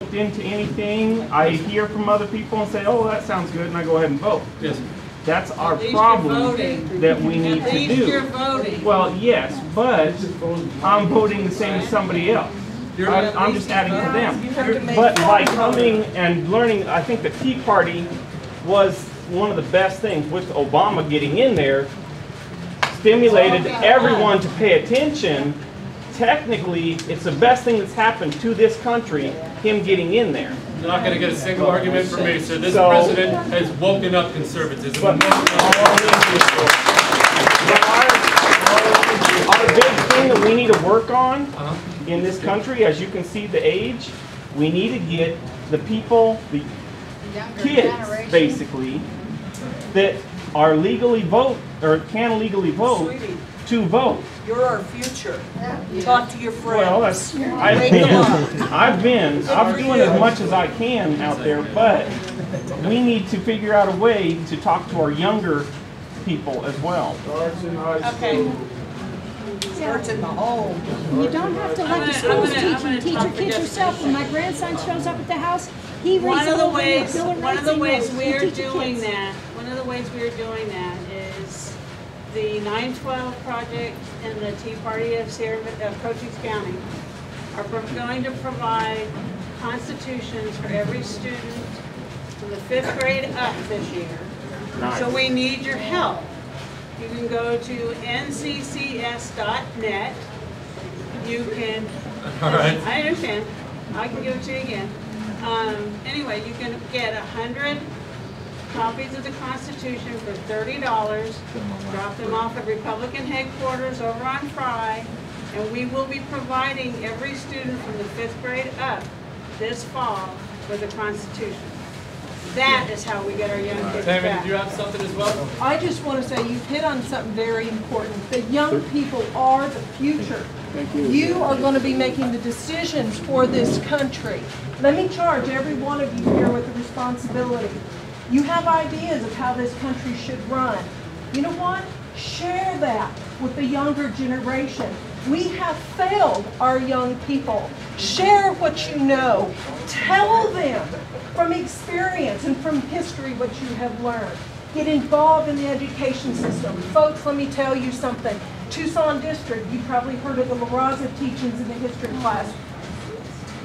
looked into anything. I hear from other people and say, oh, that sounds good, and I go ahead and vote. Yes. That's our problem that we need to do. You're voting. Well, yes, but I'm voting the same as somebody else. I'm just adding to them. But by coming and learning, I think the Tea Party was one of the best things with Obama getting in there, stimulated everyone to pay attention. Technically, it's the best thing that's happened to this country, him getting in there. You're not going to get a single argument from me, sir. This president has woken up conservatism. But our big thing that we need to work on in this country, as you can see the age, we need to get the people, the kids basically, that are legally vote, or can legally vote, to vote. You're our future. Talk to your friends. Well, that's, I'm doing as much as I can out there, but we need to figure out a way to talk to our younger people as well. Okay. Starts in the home. You don't have to let the schools teach you. Teach your kids yourself. When my grandson shows up at the house, he reads the Bill of Rights. One of the ways we are doing that is the 912 Project and the Tea Party of Cochise County are going to provide constitutions for every student from the 5th grade up this year. Nice. So we need your help. You can go to nccs.net. You can, all right. I understand. I can give it to you again. Anyway, you can get 100 copies of the Constitution for $30. Drop them off at Republican headquarters over on Fry, and we will be providing every student from the 5th grade up this fall with the Constitution. That is how we get our young kids Tammy, back. did you have something as well? I just want to say you've hit on something very important. The young people are the future. Thank you. You are going to be making the decisions for this country. Let me charge every one of you here with the responsibility. You have ideas of how this country should run. You know what? Share that with the younger generation. We have failed our young people. Share what you know. Tell them from experience and from history what you have learned. Get involved in the education system. Folks, let me tell you something. Tucson District, you probably heard of the La Raza teachings in the history class.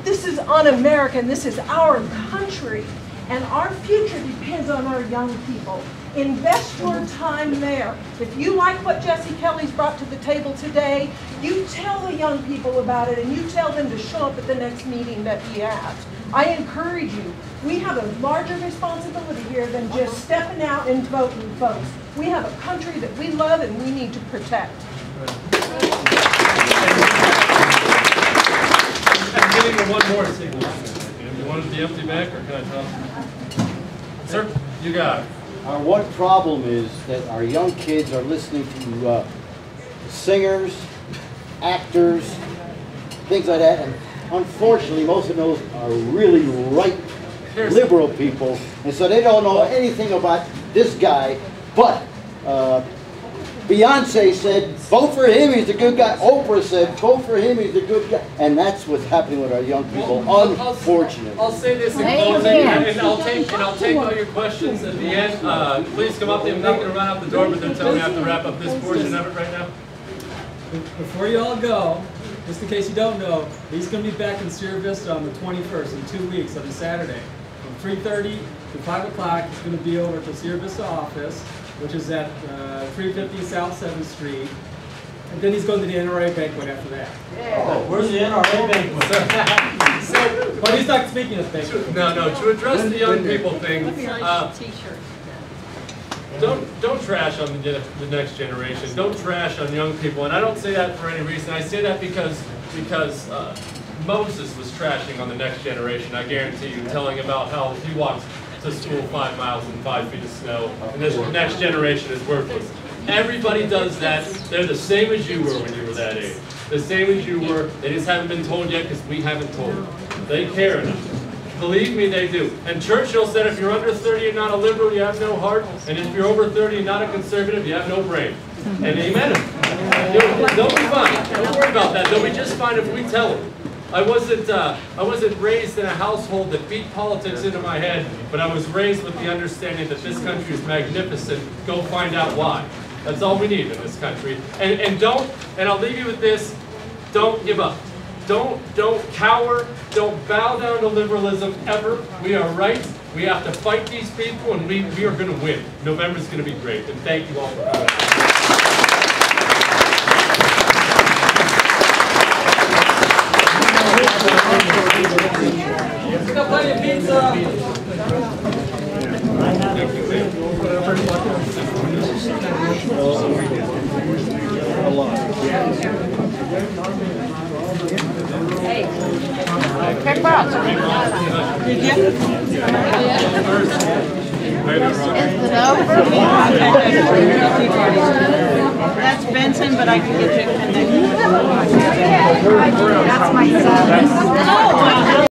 This is un-American. This is our country. And our future depends on our young people. Invest your time there. If you like what Jesse Kelly's brought to the table today, you tell the young people about it and you tell them to show up at the next meeting that he has. I encourage you. We have a larger responsibility here than just stepping out and voting, folks. We have a country that we love and we need to protect. I'm getting to one more signal. You wanted the empty back, or can I talk? Sir, you got it. Our one problem is that our young kids are listening to singers, actors, things like that, and unfortunately most of those are really right liberal people, and so they don't know anything about this guy, but Beyonce said, vote for him, he's a good guy. Oprah said, vote for him, he's a good guy. And that's what's happening with our young people, unfortunately. I'll say this in closing, and I'll take all your questions at the end. Please come up. I'm not going to run out the door, but they're telling me I have to wrap up this portion of it right now. Before you all go, just in case you don't know, he's going to be back in Sierra Vista on the 21st, in 2 weeks, on a Saturday. From 3:30 to 5 o'clock, he's going to be over at the Sierra Vista office, which is at 350 South 7th Street. And then he's going to the NRA banquet after that. Yeah. Oh, where's the NRA banquet? But he's not speaking at the banquet. No, to address the young people thing, don't trash on the next generation. Don't trash on young people. And I don't say that for any reason. I say that because Moses was trashing on the next generation, I guarantee you, telling about how he walks to school 5 miles in 5 feet of snow, and this next generation is worthless. Everybody does that. They're the same as you were when you were that age. The same as you were. They just haven't been told yet because we haven't told them. They care enough. Believe me, they do. And Churchill said, if you're under 30 and not a liberal, you have no heart. And if you're over 30 and not a conservative, you have no brain. And he meant it. They'll be fine. Don't worry about that. They'll be just fine if we tell them. I wasn't raised in a household that beat politics into my head, but I was raised with the understanding that this country is magnificent. Go find out why. That's all we need in this country. And I'll leave you with this, don't give up. Don't cower, don't bow down to liberalism ever. We are right. We have to fight these people, and we are going to win. November's going to be great, and thank you all for coming. Let's go play your pizza. That's Benson, but I can get you a connection. That's my son.